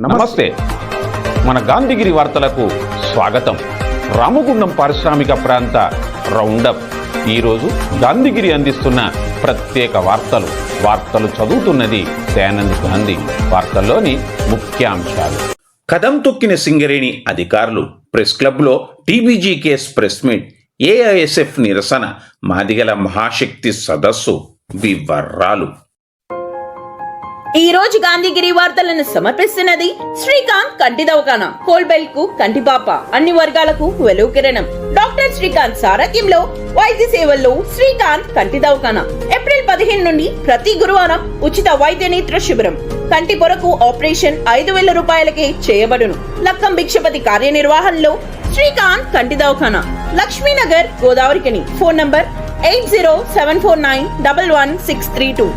నమస్తే. మన గాంధీగిరి వార్తలకు స్వాగతం. రామగుండం పారిశ్రామిక ప్రాంత రౌండప్. ఈరోజు గాంధీగిరి అందిస్తున్న ప్రత్యేక వార్తలు చదువుతున్నది దయానంద్ గాంధీ. వార్తల్లోని ముఖ్యాంశాలు. కదం తొక్కిన సింగరేణి అధికారులు. ప్రెస్ క్లబ్లో TBG case press meet. AISF నిరసన. మాదిగల మహాశక్తి సదస్సు. వివరాలు. ఈ రోజు గాంధీగిరి వార్తలను సమర్పిస్తున్నది శ్రీకాంత్ కంటి దవాఖానా. కోల్బెల్ట్ కు కంటిపాప. అన్ని వర్గాలకు వెలుగు కిరణం. డాక్టర్ శ్రీకాంత్ సారథ్యంలో వైద్య సేవల్లో శ్రీకాంత్ కంటి దవాఖానా. ఏప్రిల్ 15 నుండి ప్రతి గురువారం ఉచిత వైద్య నేత్ర శిబిరం. కంటి పొరకు ఆపరేషన్ 5,000 రూపాయలకే చేయబడును. లక్కం భిక్షపతి కార్యనిర్వహణలో శ్రీకాంత్ కంటి దవాఖానా. Lakshminagar, Godavarikhani. Phone number 8074911632.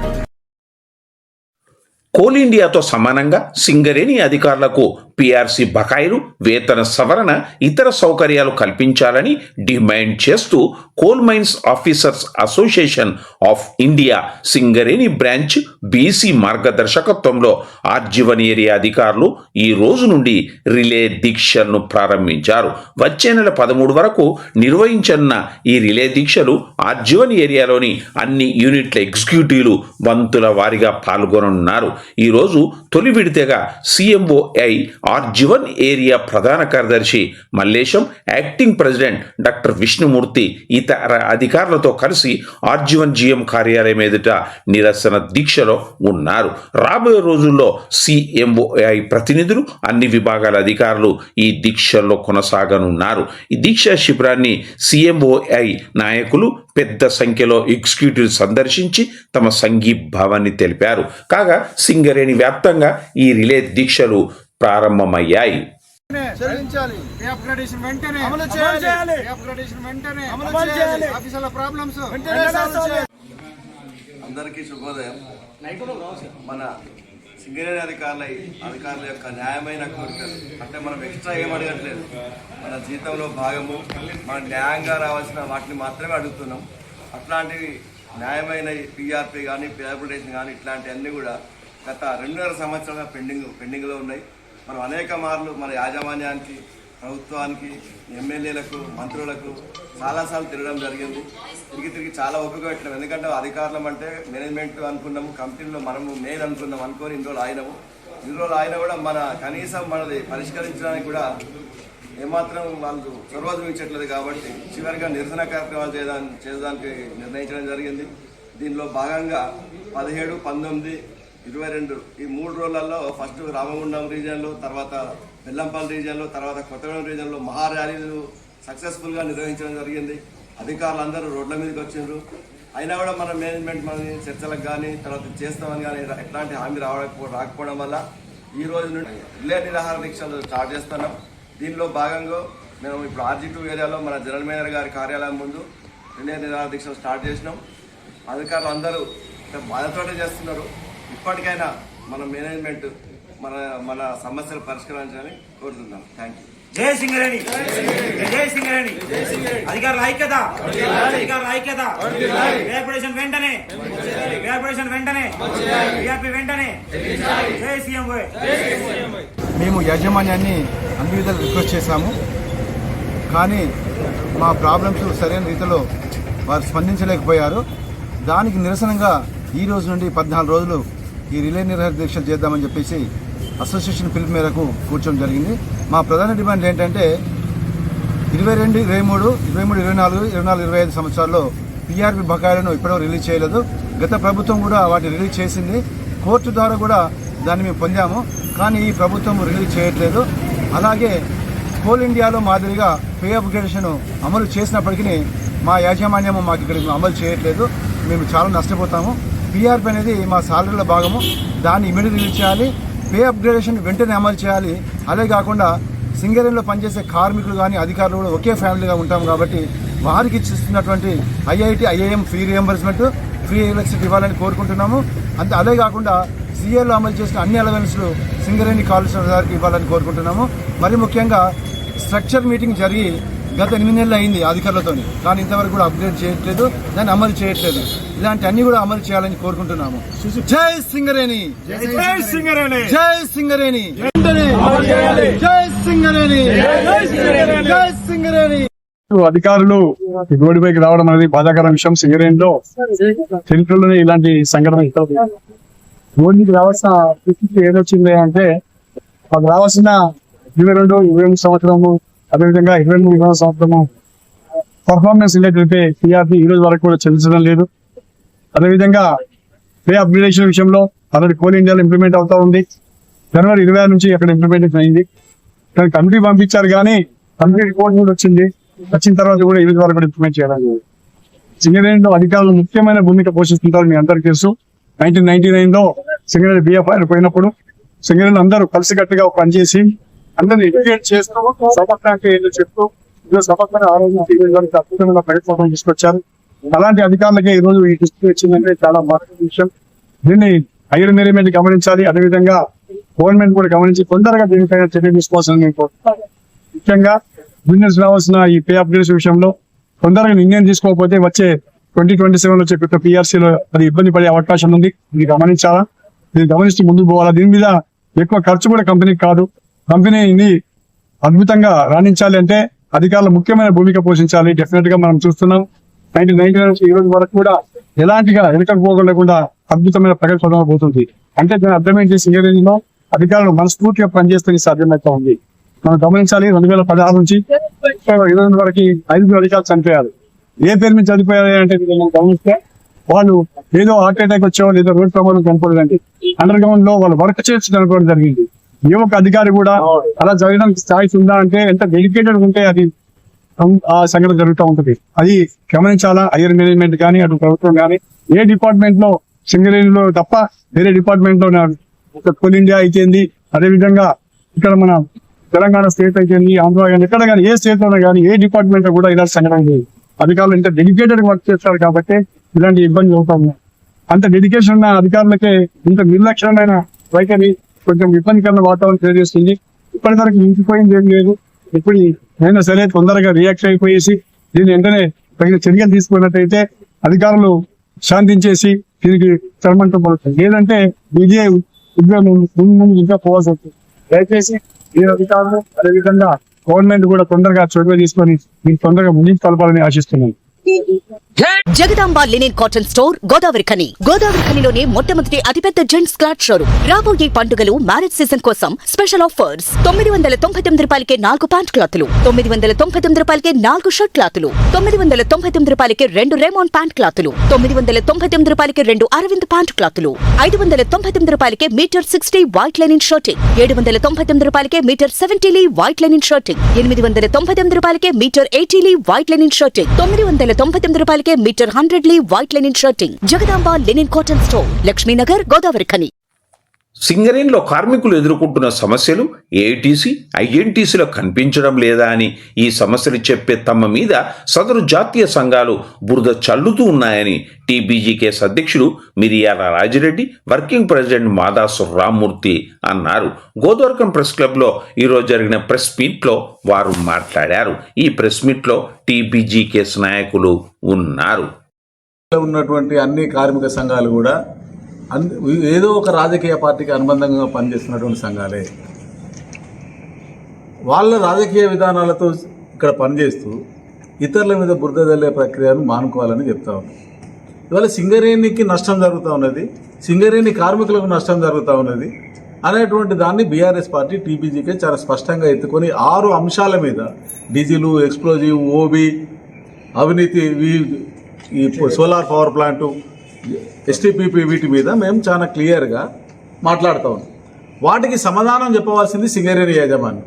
Coal ఇండియాతో సమానంగా సింగరేణి అధికారులకు పీఆర్సీ బకాయిలు, వేతన సవరణ, ఇతర సౌకర్యాలు కల్పించాలని డిమాండ్ చేస్తూ coal mines officers association of India Singareni branch BC మార్గదర్శకత్వంలో ఆర్జీవన్ ఏరియా అధికారులు ఈ రోజు నుండి రిలే దీక్షలను ప్రారంభించారు. వచ్చే నెల 13 వరకు నిర్వహించనున్న ఈ రిలే దీక్షలు ఆర్జీవన్ ఏరియాలోని అన్ని యూనిట్ల ఎగ్జిక్యూటివ్లు వంతుల వారీగా పాల్గొననున్నారు. ఈరోజు తొలి విడతగా సీఎంఓఐ ఆర్జీవన్ ఏరియా ప్రధాన కార్యదర్శి Mallesham, acting president doctor Vishnumurthy ఇతర అధికారులతో కలిసి ఆర్జీవన్ జీఎం కార్యాలయం ఎదుట నిరసన దీక్షలో ఉన్నారు. రాబోయే రోజుల్లో సీఎంఓఐ ప్రతినిధులు, అన్ని విభాగాల అధికారులు ఈ దీక్షల్లో కొనసాగనున్నారు. ఈ దీక్షా శిబిరాన్ని సీఎంఓఐ నాయకులు పెద్ద సంఖ్యలో ఎగ్జిక్యూటివ్ సందర్శించి తమ సంఘీభావాన్ని తెలిపారు. కాగా సింగరేణి వ్యాప్తంగా ఈ రిలే దీక్షలు ప్రారంభమయ్యాయి. అందరికీ శుభోదయం. మన సింగరేణి అధికారుల యొక్క న్యాయమైన కోరికలు అంటే మనం ఎక్స్ట్రా ఏం అడగట్లేదు. మన జీతంలో భాగము మన న్యాయంగా రావాల్సిన వాటిని మాత్రమే అడుగుతున్నాం. అట్లాంటివి న్యాయమైన పీఆర్పీ కానీ పేపరేషన్ కానీ ఇట్లాంటివన్నీ కూడా గత 2.5 సంవత్సరాలుగా పెండింగ్లో ఉన్నాయి. మనం అనేక మార్లు మన యాజమాన్యానికి, ప్రభుత్వానికి, ఎమ్మెల్యేలకు, మంత్రులకు చాలాసార్లు తిరగడం జరిగింది. తిరిగి చాలా ఓపిక పెట్టినాం. ఎందుకంటే అధికారులం అంటే మేనేజ్మెంట్ అనుకున్నాము, కంపెనీలో మనము మెయిన్ అనుకున్నాం. అనుకొని ఇన్ని రోజులు అయినా కూడా మన కనీసం మనది పరిష్కరించడానికి కూడా ఏమాత్రం వాళ్ళు చొరవ చూపించట్లేదు. కాబట్టి చివరిగా నిరసన కార్యక్రమాలు చేయడానికి నిర్ణయించడం జరిగింది. దీనిలో భాగంగా 17, 19, 22 ఈ 3 రోజులలో ఫస్ట్ రామగుండం రీజియన్లో, తర్వాత బెల్లంపల్లి రీజియన్లో, తర్వాత కొత్తగూడెం రీజియన్లో మహా ర్యాలీలు సక్సెస్ఫుల్గా నిర్వహించడం జరిగింది. అధికారులు అందరూ రోడ్ల మీదకి వచ్చిండ్రు. అయినా కూడా మన మేనేజ్మెంట్ మన చర్చలకు కానీ తర్వాత చేస్తామని కానీ ఎట్లాంటి హామీ రాకపోవడం వల్ల ఈ రోజు నుండి రిలే నిరాహార దీక్షలు స్టార్ట్ చేస్తున్నాం. దీనిలో భాగంగా మేము ఇప్పుడు RG2 ఏరియాలో మన జనరల్ మేనేజర్ గారి కార్యాలయం ముందు రిలే నిరాహార దీక్షలు స్టార్ట్ చేసినాం. అధికారులు అందరూ బాధతోటే చేస్తున్నారు. ఇప్పటికైనా మన మేనేజ్మెంట్ మన సమస్యలు పరిష్కరించాలని కోరుతున్నాం. Thank you. జై సింగరేణి, జై సింగరేణి. అధికారుల ఐక్యత, వ్యాపారేషన్ వెంటనే, వెంటనే. జై సీఎంఓ. మేము యాజమాన్యాన్ని అన్ని విధాలు రిక్వెస్ట్ చేశాము. కానీ మా ప్రాబ్లమ్స్ సరైన రీతిలో వారు స్పందించలేకపోయారు. దానికి నిరసనగా ఈ రోజు నుండి 14 రోజులు ఈ రిలే నిరాహార దీక్షలు చేద్దామని చెప్పేసి అసోసియేషన్ పిలుపు మేరకు కూర్చోవడం జరిగింది. మా ప్రధాన డిమాండ్ ఏంటంటే 22, 23, 24, 25 సంవత్సరాల్లో పీఆర్పీ బకాయిలను ఇప్పటివరకు రిలీజ్ చేయలేదు. గత ప్రభుత్వం కూడా వాటిని రిలీజ్ చేసింది. కోర్టు ద్వారా కూడా దాన్ని మేము పొందాము. కానీ ఈ ప్రభుత్వం రిలీజ్ చేయట్లేదు. అలాగే కోల్ ఇండియాలో మాదిరిగా పే అప్గ్రేడేషన్ అమలు చేసినప్పటికీ మా యాజమాన్యము మాకు ఇక్కడ అమలు చేయట్లేదు. మేము చాలా నష్టపోతాము. పీఆర్పీ అనేది మా సాలరీలో భాగము. దాన్ని ఇమీడియట్ రిలీజ్ చేయాలి. పే అప్గ్రేడేషన్ వెంటనే అమలు చేయాలి. అదే కాకుండా సింగరేణిలో పనిచేసే కార్మికులు కానీ అధికారులు కూడా ఒకే ఫ్యామిలీగా ఉంటాం కాబట్టి వారికి ఇచ్చిస్తున్నటువంటి IIT, IIM free reimbursement, free electricity ఇవ్వాలని కోరుకుంటున్నాము. అదే కాకుండా CAలో అమలు చేసిన అన్ని అలవెన్స్లు సింగరేణి కాలుష్య గారికి ఇవ్వాలని కోరుకుంటున్నాము. మరి ముఖ్యంగా స్ట్రక్చర్ మీటింగ్ జరిగి గత 8 నెలలు అయింది అధికారులతో, కానీ ఇంతవరకు కూడా అప్గ్రేడ్ చేయట్లేదు, దాన్ని అమలు చేయట్లేదు. ఇలాంటి అన్ని కూడా అమలు చేయాలని కోరుకుంటున్నాము. జై సింగరేణి, జై సింగరేణి, జై సింగరేణి, జై సింగరేణి, జై సింగరేణి. అధికారులు రోడ్డుపైకి రావడం అనేది బాధాకర విషయం. సింగరేణిలో చరిత్రలోనే ఇలాంటి సంఘటన రోడ్డుకి రావాల్సిన పరిస్థితి ఏదొచ్చింది అంటే, మాకు రావాల్సిన 22-23 సంవత్సరము, అదేవిధంగా 23-24 సంవత్సరము పర్ఫార్మెన్స్ రిలేటెడ్ టీఆర్పీ ఈ రోజు వరకు కూడా చెల్లించడం లేదు. అదేవిధంగా పే అప్గ్రేడేషన్ విషయంలో ఆల్రెడీ కోల్ ఇండియాలో ఇంప్లిమెంట్ అవుతా ఉంది. జనవరి 26 నుంచి అక్కడ ఇంప్లిమెంటేషన్ అయింది. కానీ కమిటీ పంపించారు, కానీ కమిటీ రిపోర్ట్ కూడా వచ్చిన తర్వాత కూడా ఈ రోజు వరకు కూడా ఇంప్లిమెంట్ చేయడం లేదు. సింగరేణిలో అధికారులు ముఖ్యమైన భూమిక పోషిస్తుంటారు. మీ అందరికీ తెలుసు, 1999లో సింగరేణి బిఎఫ్ఐ పోయినప్పుడు సింగరేణి అందరూ కలిసికట్టుగా పనిచేసి అందరినీ ఎడ్యుకేట్ చేస్తూ సమర్థానికి ఏదో చెప్తూ సమర్థంగా ఆరోగ్యం అద్భుతమైన ప్రయత్నం తీసుకొచ్చారు. అలాంటి అధికారులకే ఈ రోజు ఈ దృష్టి వచ్చిందంటే చాలా బాధాకర విషయం. దీన్ని హైయర్ మేనేజ్మెంట్ గమనించాలి. అదేవిధంగా గవర్నమెంట్ కూడా గమనించి తొందరగా దీనిపైన చర్య తీసుకోవాల్సింది నేను కోరుతున్నాను. ముఖ్యంగా బిజినెస్ రావాల్సిన ఈ పే అప్గ్రేడేషన్ విషయంలో తొందరగా నిర్ణయం తీసుకోకపోతే వచ్చే 2027 వచ్చే కొత్త పిఆర్సీలో అది ఇబ్బంది పడే అవకాశం ఉంది. ఇది గమనించాలా, ఇది గమనిస్తూ ముందుకు పోవాలా. దీని మీద ఎక్కువ ఖర్చు కూడా కంపెనీకి కాదు. కంపెనీని అద్భుతంగా రాణించాలి అంటే అధికారులు ముఖ్యమైన భూమిక పోషించాలి. డెఫినెట్ గా మనం చూస్తున్నాం 1999 నుంచి ఈ రోజు వరకు కూడా ఎలాంటిగా వెనుకపోకుండా అద్భుతమైన ప్రగతి పోతుంది. అంటే దాని అర్థం ఏంటి, సింగరేణిలో అధికారులు మనస్ఫూర్తిగా పనిచేస్తే సాధ్యమవుతా ఉంది. మనం గమనించాలి, 2016 నుంచి 2020 వరకు 5 అధికారులు చనిపోయారు. ఏ పేరు మీద చనిపోయారు అంటే మనం గమనిస్తే వాళ్ళు ఏదో హార్ట్ అటాక్ వచ్చేవాళ్ళు, ఏదో రోడ్ ప్రమాదం చనిపోలేదండి. అండర్ గ్రౌండ్ లో వాళ్ళు వర్క్ చేసి చనిపోవడం జరిగింది. ఏ ఒక్క అధికారి కూడా అలా జరగడానికి స్థాయి ఉందా అంటే ఎంత డెడికేటెడ్ ఉంటే అది ఆ సంఘటన జరుగుతూ ఉంటుంది. అది గమనించాలా. హైయర్ మేనేజ్మెంట్ కానీ అటు ప్రభుత్వం కానీ ఏ డిపార్ట్మెంట్ లో సింగరేణిలో తప్ప వేరే డిపార్ట్మెంట్ లో కోల్ ఇండియా అయితేంది, అదేవిధంగా ఇక్కడ మన తెలంగాణ స్టేట్ అయితేంది, ఆంధ్ర కానీ ఎక్కడ కానీ ఏ స్టేట్ లో కానీ ఏ డిపార్ట్మెంట్ లో కూడా ఇలాంటి సంఘటన లేదు. అధికారులు ఇంత డెడికేటెడ్ వర్క్ చేస్తారు కాబట్టి ఇలాంటి ఇబ్బంది అవుతా ఉన్నాయి. అంత డెడికేషన్ ఉన్న అధికారులకే ఇంత నిర్లక్ష్యమైన వైఖరి కొంచెం ఇబ్బందికరమైన వాతావరణం తెలియజేస్తుంది. ఇప్పటివరకు మించిపోయింది ఏం లేదు. ఇప్పుడు అయినా సరే తొందరగా రియాక్ట్ అయిపోయేసి దీన్ని వెంటనే తగిన చర్యలు తీసుకున్నట్టయితే అధికారులు శాంతించేసి దీనికి చర్మంతో పడుతుంది. లేదంటే ఇదే ఉద్యోగం ముందు ఇంకా పోవాల్సి వస్తుంది. దయచేసి ఈ అధికారులు అదేవిధంగా గవర్నమెంట్ కూడా తొందరగా చొరవ తీసుకొని మీకు తొందరగా ముందుకు కలపాలని ఆశిస్తున్నాను. Jagadamba linen cotton store Godavari ఖనిలోనే మొట్టమొదటి అతిపెద్ద జెంట్స్ క్లాత్ షోరూమ్. రాబోయే పండుగలు మ్యారేజ్ సీజన్ కోసం స్పెషల్ ఆఫర్స్. 999 రూపాయలకే 4 ప్యాంట్ క్లాతులు, 999 రూపాయలకే 4 షర్ట్ క్లాతులు, 999 రూపాయలకే 2 రేమాన్ ప్యాంట్ క్లాతులు, 999 రూపాయలకే 2 అరవింద్ ప్యాంట్ క్లాతులు, 599 రూపాయలకే మీటర్ 60 వైట్ లెనిన్ షర్టింగ్, 799 రూపాయలకే metre 70 lea white linen shirting, 899 రూపాయలకే metre 80 lea white linen shirting, 999 రూపాయలకే metre 100 lea white linen shirting. Jagadamba linen cotton store, Lakshminagar, Godavari Khani. సింగరేణిలో కార్మికులు ఎదుర్కొంటున్న సమస్యలు ఏఐటీసీ, ఐఎన్టీసీలో కనిపించడం లేదా అని ఈ సమస్యలు చెప్పే తమ మీద సదరు జాతీయ సంఘాలు బురద చల్లుతూ ఉన్నాయని టీబీజీకేఎస్ అధ్యక్షుడు మిరియాల రాజిరెడ్డి, వర్కింగ్ ప్రెసిడెంట్ మాదాసు రామ్మూర్తి అన్నారు. గోదావరిఖని ప్రెస్ క్లబ్లో ఈరోజు జరిగిన ప్రెస్ మీట్లో వారు మాట్లాడారు. ఈ ప్రెస్ మీట్లో టీబీజీకేఎస్ నాయకులు ఉన్నారు. ఉన్నటువంటి అన్ని కార్మిక సంఘాలు కూడా ఏదో ఒక రాజకీయ పార్టీకి అనుబంధంగా పనిచేస్తున్నటువంటి సంఘాలే. వాళ్ళ రాజకీయ విధానాలతో ఇక్కడ పనిచేస్తూ ఇతరుల మీద బురద జల్లే ప్రక్రియను మానుకోవాలని చెప్తా ఉన్నాం. ఇవాళ సింగరేణికి నష్టం జరుగుతూ ఉన్నది, సింగరేణి కార్మికులకు నష్టం జరుగుతూ ఉన్నది అనేటువంటి దాన్ని బీఆర్ఎస్ పార్టీ టీబీజీకే చాలా స్పష్టంగా ఎత్తుకొని 6 అంశాల మీద డీజిలు, ఎక్స్ప్లోజివ్, ఓబీ, అవినీతి, ఈ సోలార్ పవర్ ప్లాంటు, ఎస్టీపీపీ, వీటి మీద మేము చాలా క్లియర్గా మాట్లాడుతూ ఉన్నాం. వాటికి సమాధానం చెప్పవలసింది సింగరేణి యాజమాన్యం.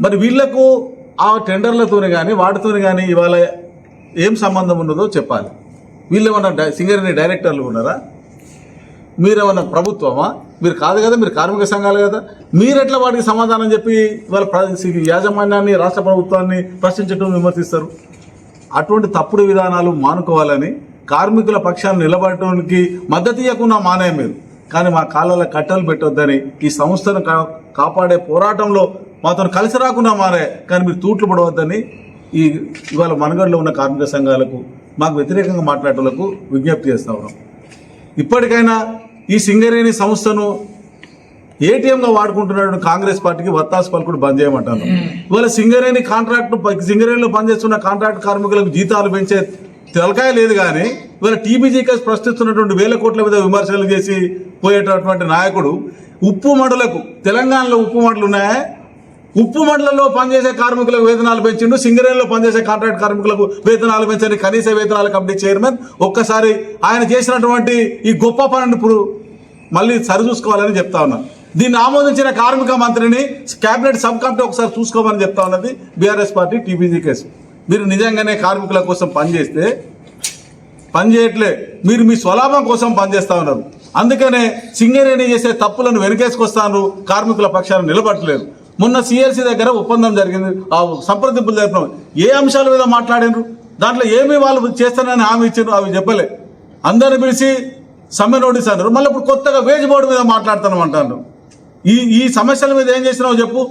మరి వీళ్లకు ఆ టెండర్లతోనే కానీ వాటితోనే కానీ ఇవాళ ఏం సంబంధం ఉన్నదో చెప్పాలి. వీళ్ళు ఏమన్నా సింగరేణి డైరెక్టర్లు ఉన్నారా? మీరేమన్నా ప్రభుత్వమా? మీరు కాదు కదా, మీరు కార్మిక సంఘాలు కదా. మీరెట్లా వాటికి సమాధానం చెప్పి వాళ్ళ యాజమాన్యాన్ని, రాష్ట్ర ప్రభుత్వాన్ని ప్రశ్నించడం, విమర్శిస్తారు? అటువంటి తప్పుడు విధానాలు మానుకోవాలని, కార్మికుల పక్షాన్ని నిలబడటానికి మద్దతు ఇవ్వకుండా మానే మీరు కానీ మా కాళ్ళలో కట్టలు పెట్టొద్దని ఈ సంస్థను కాపాడే పోరాటంలో మాతో కలిసి రాకుండా మారే, కానీ మీరు తూట్లు పడవద్దని ఇవాళ మనగడలో ఉన్న కార్మిక సంఘాలకు మాకు వ్యతిరేకంగా మాట్లాడేటోళ్లకు విజ్ఞప్తి చేస్తా ఉన్నాం. ఇప్పటికైనా ఈ సింగరేణి సంస్థను ఏటీఎంగా వాడుకుంటున్నాడు కాంగ్రెస్ పార్టీకి వత్తాసు పలుకుడు బంద్ చేయమంటాను. ఇవాళ సింగరేణిలో పనిచేస్తున్న కాంట్రాక్ట్ కార్మికులకు జీతాలు పెంచే తెలకాయ లేదు, కానీ ఇవాళ టీబీజీకేస్ ప్రశ్నిస్తున్నటువంటి 1000 కోట్ల మీద విమర్శలు చేసి పోయేటటువంటి నాయకుడు ఉప్పు మండలకు, తెలంగాణలో ఉప్పు మండలు ఉన్నాయా? ఉప్పు మండలంలో పనిచేసే కార్మికులకు వేతనాలు పెంచిండు, సింగరేణిలో పనిచేసే కాంట్రాక్ట్ కార్మికులకు వేతనాలు పెంచండి కనీస వేతనాల కమిటీ చైర్మన్. ఒక్కసారి ఆయన చేసినటువంటి ఈ గొప్ప పనిని ఇప్పుడు మళ్ళీ సరిచూసుకోవాలని చెప్తా ఉన్నా. దీన్ని ఆమోదించిన కార్మిక మంత్రిని కేబినెట్ సబ్ కమిటీ ఒకసారి చూసుకోమని చెప్తా ఉన్నది బీఆర్ఎస్ పార్టీ టీబీజీకేస్. మీరు నిజంగానే కార్మికుల కోసం పనిచేస్తే పనిచేయట్లే, మీరు మీ స్వలాభం కోసం పనిచేస్తా ఉన్నారు. అందుకనే సింగరేణి చేసే తప్పులను వెనకేసుకొస్తాను, కార్మికుల పక్షాన్ని నిలబట్టలేదు. మొన్న సిఎల్సి దగ్గర ఒప్పందం జరిగింది, ఆ సంప్రదింపులు జరిపినాం. ఏ అంశాల మీద మాట్లాడినారు? దాంట్లో ఏమి వాళ్ళు చేస్తానని హామీ ఇచ్చారు, అవి చెప్పలే. అందరిని పిలిచి సమ్మె నోటీస్ అన్నారు. మళ్ళీ ఇప్పుడు కొత్తగా వేజ్ బోర్డు మీద మాట్లాడుతున్నాం అంటారు. ఈ సమస్యల మీద ఏం చేసినావు చెప్పు.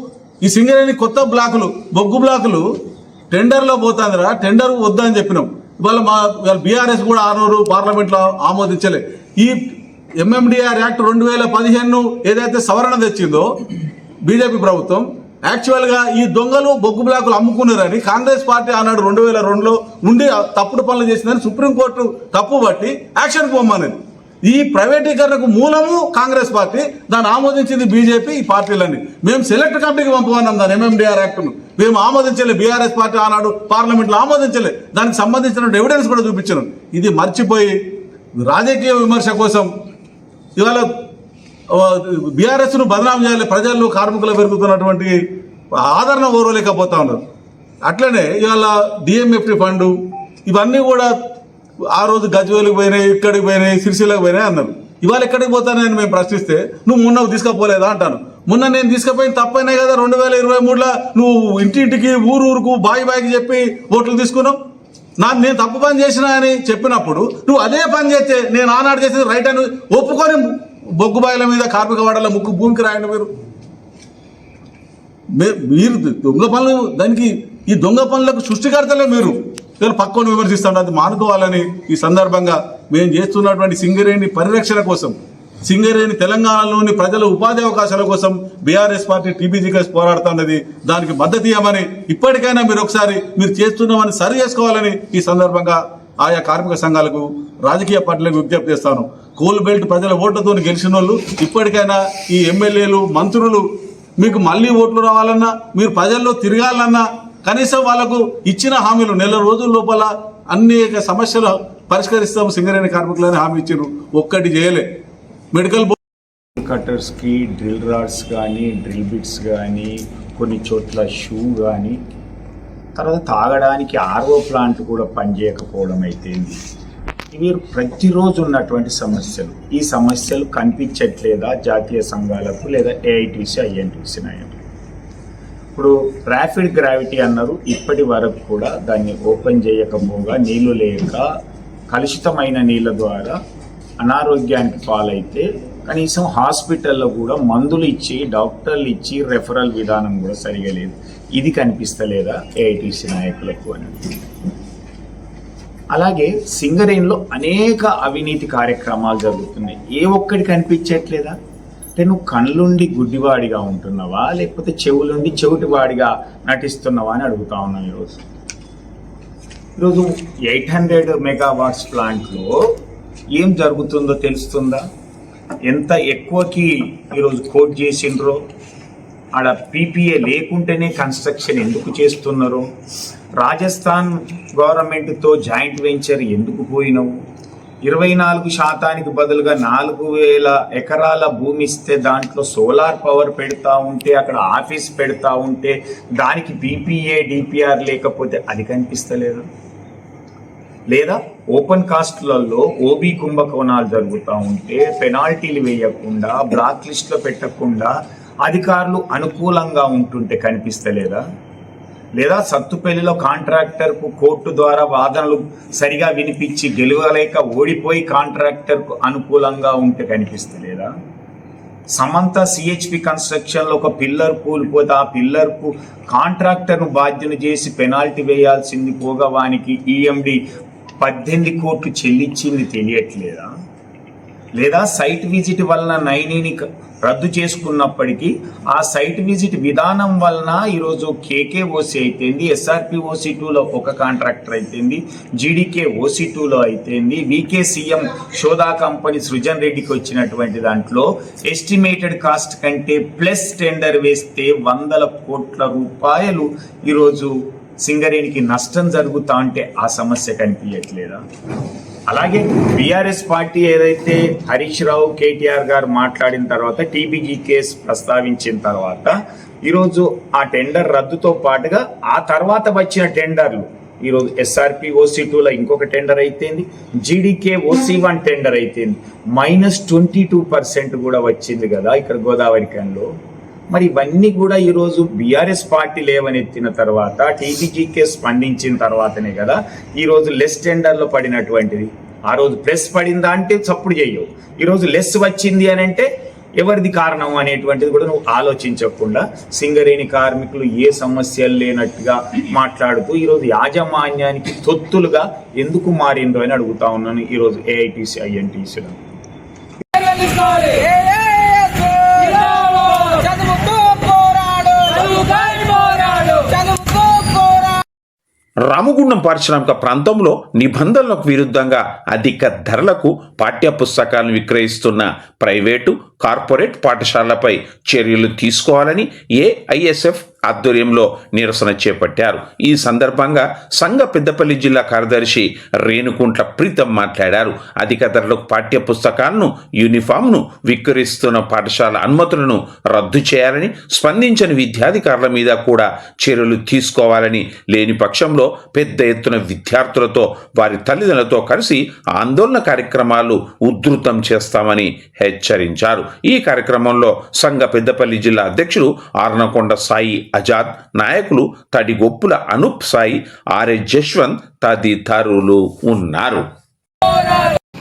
ఈ సింగరేణి కొత్త బ్లాకులు, బొగ్గు బ్లాకులు టెండర్లో పోతుందిరా, టెండర్ వద్దని చెప్పినాం. ఇవాళ బీఆర్ఎస్ కూడా 600 పార్లమెంట్లో ఆమోదించలే. ఈ ఎంఎండిఆర్ యాక్ట్ 2015 ఏదైతే సవరణ తెచ్చిందో బీజేపీ ప్రభుత్వం, యాక్చువల్గా ఈ దొంగలు బొగ్గు బ్లాకులు అమ్ముకున్నారని కాంగ్రెస్ పార్టీ ఆనాడు 2002లో ఉండి తప్పుడు పనులు చేసిందని సుప్రీంకోర్టు తప్పు బట్టి యాక్షన్ పోమన్నది. ఈ ప్రైవేటీకరణకు మూలము కాంగ్రెస్ పార్టీ, దాన్ని ఆమోదించింది బీజేపీ. ఈ పార్టీలన్నీ మేము సెలెక్ట్ కమిటీకి పంపమన్నాం దాన్ని, ఎంఎండిఆర్ యాక్ట్ను మేము ఆమోదించలే. బీఆర్ఎస్ పార్టీ ఆనాడు పార్లమెంట్లో ఆమోదించలే, దానికి సంబంధించిన ఎవిడెన్స్ కూడా చూపించాను. ఇది మర్చిపోయి రాజకీయ విమర్శ కోసం ఇవాళ బీఆర్ఎస్ను బదనాం చేయాలి. ప్రజల్లో కార్మికులు పెరుగుతున్నటువంటి ఆదరణ ఓర్వలేకపోతా ఉన్నారు. అట్లనే ఇవాళ డిఎంఎఫ్టీ ఫండు ఇవన్నీ కూడా ఆ రోజు గజ్వేలకు పోయినాయి, ఇక్కడికి పోయినాయి, సిరిసిల్లకు పోయినాయి అన్నారు. ఇవాళ ఎక్కడికి పోతానని మేము ప్రశ్నిస్తే నువ్వు మొన్న తీసుకపోలేదా అంటాను. మొన్న నేను తీసుకుపోయిన తప్పైనాయి కదా. 2023లో నువ్వు ఇంటింటికి ఊరుకు బాయికి చెప్పి ఓట్లు తీసుకున్నావు. నేను తప్పు పని చేసినా అని చెప్పినప్పుడు నువ్వు అదే పని చేస్తే నేను ఆనాడు చేసేది రైట్ అని ఒప్పుకొని బొగ్గు బాయిల మీద కార్మిక వాడల ముక్కు భూమికి రాయండి. మీరు దొంగ పనులు, దానికి ఈ దొంగ పనులకు సృష్టికర్తలే మీరు. పక్కను విమర్శిస్తాను, అది మానుకోవాలని ఈ సందర్భంగా మేము చేస్తున్నటువంటి సింగరేణి పరిరక్షణ కోసం, సింగరేణి తెలంగాణలోని ప్రజల ఉపాధి అవకాశాల కోసం బీఆర్ఎస్ పార్టీ టీబీజీకేస్ పోరాడుతున్నది. దానికి మద్దతు ఇవ్వమని ఇప్పటికైనా మీరు ఒకసారి మీరు చేస్తున్నామని సరి చేసుకోవాలని ఈ సందర్భంగా ఆయా కార్మిక సంఘాలకు, రాజకీయ పార్టీలకు విజ్ఞప్తి చేస్తాను. కోల్ బెల్ట్ ప్రజల ఓట్లతో గెలిచిన వాళ్ళు ఇప్పటికైనా ఈ ఎమ్మెల్యేలు, మంత్రులు మీకు మళ్ళీ ఓట్లు రావాలన్నా, మీరు ప్రజల్లో తిరగాలన్నా కనీసం వాళ్లకు ఇచ్చిన హామీలు 4 రోజుల లోపల అనేక సమస్యలు పరిష్కరిస్తాము సింగరేణి కార్మికులని హామీ ఇచ్చారు, ఒక్కటి చేయలే. మెడికల్ కట్టర్స్కి డ్రిల్ రాడ్స్ కానీ, డ్రిల్ బిట్స్ కానీ, కొన్ని చోట్ల షూ కానీ, తర్వాత తాగడానికి ఆర్ఓ ప్లాంట్ కూడా పనిచేయకపోవడం అయితే ఇవి ప్రతిరోజు ఉన్నటువంటి సమస్యలు. ఈ సమస్యలు కనిపించట్లేదా జాతీయ సంఘాలకు లేదా ఏఐటీసీ, ఐఎన్టీసీ నాయకులు? ఇప్పుడు ర్యాపిడ్ గ్రావిటీ అన్నారు, ఇప్పటి వరకు కూడా దాన్ని ఓపెన్ చేయకపోగా నీళ్లు లేక కలుషితమైన నీళ్ళ ద్వారా అనారోగ్యానికి పాలైతే కనీసం హాస్పిటల్లో కూడా మందులు ఇచ్చి, డాక్టర్లు ఇచ్చి రెఫరల్ విధానం కూడా సరిగా లేదు. ఇది కనిపిస్తలేదా ఏఐటీసీ నాయకులకు అని? అలాగే సింగరేణిలో అనేక అవినీతి కార్యక్రమాలు జరుగుతున్నాయి, ఏ ఒక్కటి కనిపించట్లేదా? అంటే నువ్వు కళ్ళుండి గుడ్డివాడిగా ఉంటున్నావా, లేకపోతే చెవులుండి చెవిటివాడిగా నటిస్తున్నావా అని అడుగుతా ఉన్నాను. ఈరోజు 800 మెగావాట్స్ ప్లాంట్లో ఏం జరుగుతుందో తెలుస్తుందా? ఎంత ఎక్కువకి ఈరోజు కోట్ చేసిండ్రో, ఆడ పీపీఏ లేకుంటేనే కన్స్ట్రక్షన్ ఎందుకు చేస్తున్నారో, రాజస్థాన్ గవర్నమెంట్తో జాయింట్ వెంచర్ ఎందుకు పోయినావు, 24% బదులుగా 4000 ఎకరాల భూమి ఇస్తే దాంట్లో సోలార్ పవర్ పెడతా ఉంటే, అక్కడ ఆఫీస్ పెడతా ఉంటే దానికి పీపీఏ డిపిఆర్ లేకపోతే అది కనిపిస్తలేదు? లేదా ఓపెన్ కాస్ట్లలో ఓబీ కుంభకోణాలు జరుగుతూ ఉంటే పెనాల్టీలు వేయకుండా, బ్లాక్ లిస్ట్లో పెట్టకుండా అధికారులు అనుకూలంగా ఉంటుంటే కనిపిస్తలేదా? లేదా సత్తుపల్లిలో కాంట్రాక్టర్కు కోర్టు ద్వారా వాదనలు సరిగా వినిపించి గెలవలేక ఓడిపోయి కాంట్రాక్టర్కు అనుకూలంగా ఉంటే కనిపిస్తలేదా? సమంత సిహెచ్పి కన్స్ట్రక్షన్లో ఒక పిల్లర్ కూలిపోతే ఆ పిల్లర్కు కాంట్రాక్టర్ను బాధ్యత చేసి పెనాల్టీ వేయాల్సింది పోగా వానికి ఈఎండి 18 కోట్లు చెల్లించింది తెలియట్లేదా? లేదా సైట్ విజిట్ వలన 9ని రద్దు చేసుకున్నప్పటికీ ఆ సైట్ విజిట్ విధానం వలన ఈరోజు కేకేఓసి అయితేంది, ఎస్ఆర్పి ఓసి2లో ఒక కాంట్రాక్టర్ అయితేంది, జీడీకే ఓసి2లో అయితేంది, వికేసీఎం షోదా కంపెనీ సృజన్ రెడ్డికి వచ్చినటువంటి దాంట్లో ఎస్టిమేటెడ్ కాస్ట్ కంటే ప్లస్ టెండర్ వేస్తే 100 కోట్ల రూపాయలు ఈరోజు సింగరేణికి నష్టం జరుగుతా అంటే ఆ సమస్య కనిపించట్లేదా? అలాగే బీఆర్ఎస్ పార్టీ ఏదైతే హరీష్ రావు కేటీఆర్ గారు మాట్లాడిన తర్వాత టీబీజీ కేసు ప్రస్తావించిన తర్వాత ఈరోజు ఆ టెండర్ రద్దుతో పాటుగా ఆ తర్వాత వచ్చిన టెండర్లు ఈరోజు ఎస్ఆర్పి ఓసి2లో ఇంకొక టెండర్ అయితేంది, జీడీకే ఓసి1 టెండర్ అయితేంది, -22% కూడా వచ్చింది కదా ఇక్కడ గోదావరి ఖనిలో. మరి ఇవన్నీ కూడా ఈరోజు బీఆర్ఎస్ పార్టీ లేవనెత్తిన తర్వాత టీబీజీకే స్పందించిన తర్వాతనే కదా ఈరోజు లెస్ టెండర్లో పడినటువంటిది. ఆ రోజు ప్లస్ పడిందా అంటే చప్పుడు చేయవు, ఈరోజు లెస్ వచ్చింది అని అంటే ఎవరిది కారణం అనేటువంటిది కూడా నువ్వు ఆలోచించకుండా సింగరేణి కార్మికులు ఏ సమస్యలు లేనట్టుగా మాట్లాడుతూ ఈరోజు యాజమాన్యానికి తొత్తులుగా ఎందుకు మారిండ్రు అని అడుగుతా ఉన్నాను ఈరోజు ఏఐటీసీ ఐఎన్టీసీలో. రామగుండం పారిశ్రామిక ప్రాంతంలో నిబంధనలకు విరుద్ధంగా అధిక ధరలకు పాఠ్య పుస్తకాలను విక్రయిస్తున్న ప్రైవేటు, కార్పొరేట్ పాఠశాలలపై చర్యలు తీసుకోవాలని ఏఐఎస్ఎఫ్ ఆధ్వర్యంలో నిరసన చేపట్టారు. ఈ సందర్భంగా సంఘ పెద్దపల్లి జిల్లా కార్యదర్శి రేణుకుంట్ల ప్రీతం మాట్లాడారు. అధిక ధరలకు పాఠ్య పుస్తకాలను, యూనిఫామ్ను విక్రయిస్తున్న పాఠశాల అనుమతులను రద్దు చేయాలని, స్పందించని విద్యాధికారుల మీద కూడా చర్యలు తీసుకోవాలని, లేని పక్షంలో పెద్ద ఎత్తున విద్యార్థులతో వారి తల్లిదండ్రులతో కలిసి ఆందోళన కార్యక్రమాలు ఉధృతం చేస్తామని హెచ్చరించారు. ఈ కార్యక్రమంలో సంఘ పెద్దపల్లి జిల్లా అధ్యక్షులు ఆర్నకొండ సాయి ఆజాద్, నాయకులు తడిగొప్పుల అనూప్ సాయి, ఆర్ఏ జశ్వంత్ తదితరులు ఉన్నారు.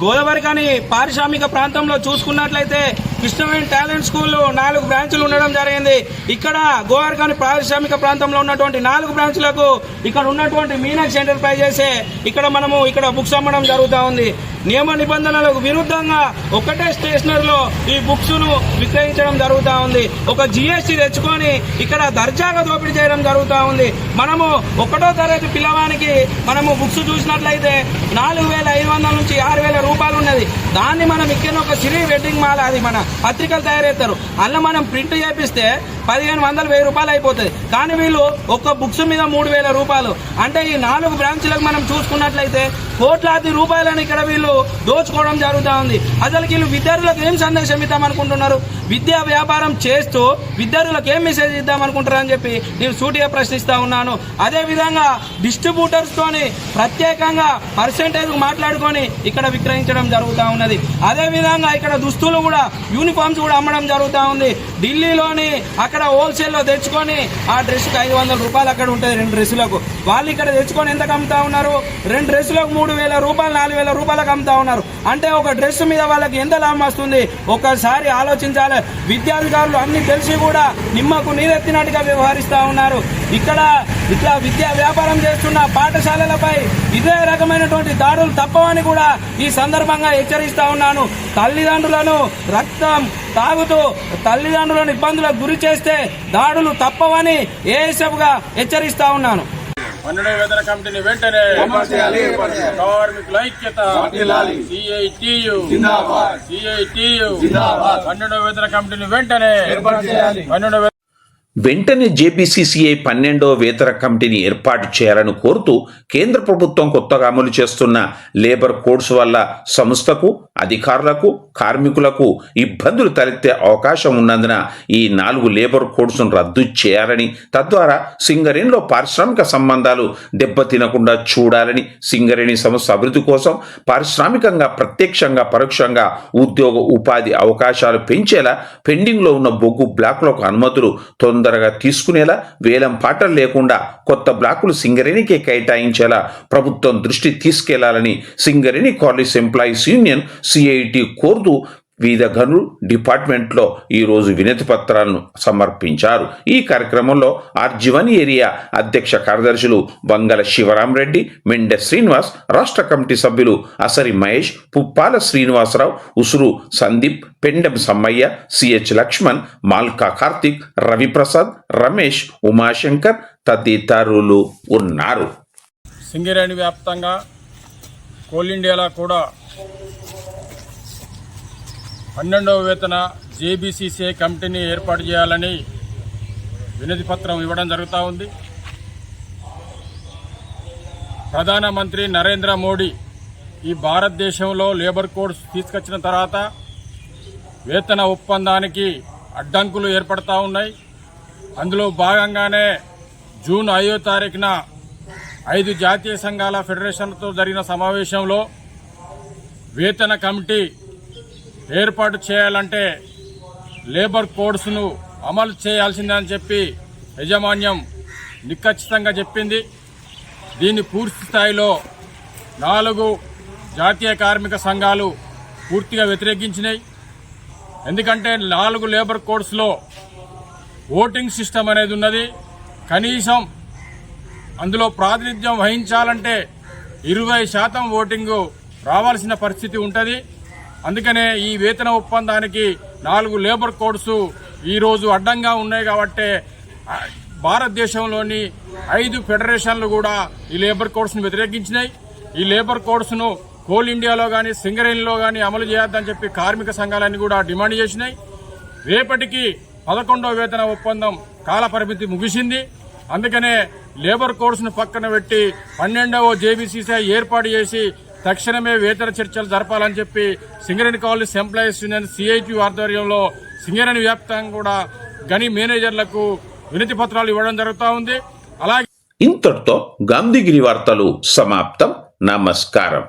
గోదావరి కానీ పారిశ్రామిక ప్రాంతంలో చూసుకున్నట్లయితే కృష్ణవేణి టాలెంట్ స్కూల్ 4 బ్రాంచులు ఉండడం జరిగింది. ఇక్కడ గోదావరి కానీ పారిశ్రామిక ప్రాంతంలో ఉన్నటువంటి 4 బ్రాంచులకు ఇక్కడ ఉన్నటువంటి మీనాక్షి ఎంటర్ప్రైజెస్ ఇక్కడ బుక్స్ అమ్మడం జరుగుతూ ఉంది. నియమ నిబంధనలకు విరుద్ధంగా ఒకటే స్టేషనరీలో ఈ బుక్స్ ను విక్రయించడం జరుగుతూ ఉంది. ఒక జిఎస్టీ తెచ్చుకొని ఇక్కడ దర్జాగా దోపిడీ చేయడం జరుగుతూ ఉంది. మనము 1వ తరగతి పిల్లవానికి మనము బుక్స్ చూసినట్లయితే 4,500 నుంచి 6,000 రూపాయలు ఉన్నది. దాన్ని మనం ఇక్కడ ఒక సిరీ వెడ్డింగ్ మాల్, అది మన పత్రికలు తయారవుతారు, అందులో మనం ప్రింట్ చేపిస్తే 1,500 1,000 రూపాయలు అయిపోతుంది. కానీ వీళ్ళు ఒక్క బుక్స్ మీద 3,000 రూపాయలు. అంటే ఈ 4 బ్రాంచ్లకు మనం చూసుకున్నట్లయితే కోట్లాది రూపాయలను ఇక్కడ వీళ్ళు దోచుకోవడం జరుగుతూ ఉంది. అసలు వీళ్ళు విద్యార్థులకు ఏం సందేశం ఇద్దామనుకుంటున్నారు? విద్యా వ్యాపారం చేస్తూ విద్యార్థులకు ఏం మెసేజ్ ఇద్దామనుకుంటారు అని చెప్పి నేను సూటిగా ప్రశ్నిస్తా ఉన్నాను. అదేవిధంగా డిస్ట్రిబ్యూటర్స్ తోని ప్రత్యేకంగా పర్సెంటేజ్ మాట్లాడుకొని ఇక్కడ విక్రయించడం జరుగుతూ ఉన్నది. అదేవిధంగా ఇక్కడ దుస్తులు కూడా, యూనిఫామ్స్ కూడా అమ్మడం జరుగుతూ ఉంది. ఢిల్లీలోని అక్కడ హోల్సేల్లో తెచ్చుకొని ఆ డ్రెస్కి 500 రూపాయలు అక్కడ ఉంటుంది 2 డ్రెస్సులకు. వాళ్ళు ఇక్కడ తెచ్చుకొని ఎంతకు అమ్ముతా ఉన్నారు? 2 డ్రెస్సులకు 3,000 రూపాయలు 4,000 రూపాయలకు అమ్ముతా ఉన్నారు. అంటే ఒక డ్రెస్ మీద వాళ్ళకి ఎంత లాభం వస్తుంది ఒకసారి ఆలోచించాలి. విద్యాధికారులు అన్ని తెలిసి కూడా నిమ్మకు నీరెత్తినట్టుగా వ్యవహరిస్తా ఉన్నారు. ఇక్కడ ఇట్లా విద్యా వ్యాపారం చేస్తున్న పాఠశాలలపై ఇదే రకమైనటువంటి దాడులు తప్పవని కూడా ఈ సందర్భంగా హెచ్చరిస్తా ఉన్నాను. తల్లిదండ్రులను రక్తం తాగుతూ తల్లిదండ్రులను ఇబ్బందులకు గురి చేస్తే దాడులు తప్పవని ఏఎస్ఎఫ్ గా హెచ్చరిస్తా ఉన్నాను. 12వ వేతన కమిటీని వెంటనే కార్మికుల ఐక్యత, సిఐటియు 12వ వేతన కమిటీని వెంటనే జేపీసీసీఐ 12వ వేతన కమిటీని ఏర్పాటు చేయాలని కోరుతూ కేంద్ర ప్రభుత్వం కొత్తగా అమలు చేస్తున్న లేబర్ కోడ్స్ వల్ల సంస్థకు, అధికారులకు, కార్మికులకు ఇబ్బందులు తలెత్తే అవకాశం ఉన్నందున ఈ 4 లేబర్ కోడ్స్ను రద్దు చేయాలని, తద్వారా సింగరేణిలో పారిశ్రామిక సంబంధాలు దెబ్బతినకుండా చూడాలని, సింగరేణి సంస్థ అభివృద్ధి కోసం పారిశ్రామికంగా ప్రత్యక్షంగా పరోక్షంగా ఉద్యోగ ఉపాధి అవకాశాలు పెంచేలా పెండింగ్లో ఉన్న బొగ్గు బ్లాకులకు అనుమతులు తొందరగా తొందరగా తీసుకునేలా వేలం పాటలు లేకుండా కొత్త బ్లాకులు సింగరేణికే కేటాయించేలా ప్రభుత్వం దృష్టి తీసుకెళ్లాలని Singareni college employees union CIT కోరుతూ వివిధ గనులు డిపార్ట్మెంట్లో ఈరోజు వినతి పత్రాలను సమర్పించారు. ఈ కార్యక్రమంలో ఆర్జీవన్ ఏరియా అధ్యక్ష కార్యదర్శులు బంగళ శివరామరెడ్డి, మెండె శ్రీనివాస్, రాష్ట్ర కమిటీ సభ్యులు అసరి మహేష్, పుప్పాల శ్రీనివాసరావు, ఉసురు సందీప్, పెండెం సమ్మయ్య, సిహెచ్ లక్ష్మణ్, మాల్కా కార్తిక్, రవిప్రసాద్, రమేష్, ఉమాశంకర్ తదితరులు ఉన్నారు. సింగరేణి వ్యాప్తంగా కోల్ ఇండియాలో కూడా 12వ వేతన జేబీసీసీఐ కమిటీని ఏర్పాటు చేయాలని వినతి పత్రం ఇవ్వడం జరుగుతూ ఉంది. ప్రధానమంత్రి నరేంద్ర మోడీ ఈ భారతదేశంలో లేబర్ కోడ్స్ తీసుకొచ్చిన తర్వాత వేతన ఒప్పందానికి అడ్డంకులు ఏర్పడతా ఉన్నాయి. అందులో భాగంగానే జూన్ 5వ తారీఖున 5 జాతీయ సంఘాల ఫెడరేషన్లతో జరిగిన సమావేశంలో వేతన కమిటీ ఏర్పాటు చేయాలంటే లేబర్ కోడ్స్ను అమలు చేయాల్సిందని చెప్పి యాజమాన్యం నిఖచ్చితంగా చెప్పింది. దీన్ని పూర్తి స్థాయిలో 4 జాతీయ కార్మిక సంఘాలు పూర్తిగా వ్యతిరేకించినాయి. ఎందుకంటే 4 లేబర్ కోడ్స్లో ఓటింగ్ సిస్టమ్ అనేది ఉన్నది. కనీసం అందులో ప్రాతినిధ్యం వహించాలంటే 20% ఓటింగు రావాల్సిన పరిస్థితి ఉంటుంది. అందుకనే ఈ వేతన ఒప్పందానికి 4 లేబర్ కోడ్స్ ఈరోజు అడ్డంగా ఉన్నాయి. కాబట్టి భారతదేశంలోని 5 ఫెడరేషన్లు కూడా ఈ లేబర్ కోడ్స్ను వ్యతిరేకించినాయి. ఈ లేబర్ కోడ్స్ను కోల్ ఇండియాలో కానీ సింగరేణిలో కానీ అమలు చేయొద్దని చెప్పి కార్మిక సంఘాలన్నీ కూడా డిమాండ్ చేసినాయి. రేపటికి 11వ వేతన ఒప్పందం కాల పరిమితి ముగిసింది. అందుకనే లేబర్ కోడ్స్ను పక్కన పెట్టి 12వ జేబీసీసీ ఏర్పాటు చేసి తక్షణమే వేతన చర్చలు జరపాలని చెప్పి Singareni college employees union CIT ఆధ్వర్యంలో సింగరేణి వ్యాప్తంగా కూడా గని మేనేజర్లకు వినతి పత్రాలు ఇవ్వడం జరుగుతూ ఉంది. అలాగే ఇంతటితో గాంధీగిరి వార్తలు సమాప్తం. నమస్కారం.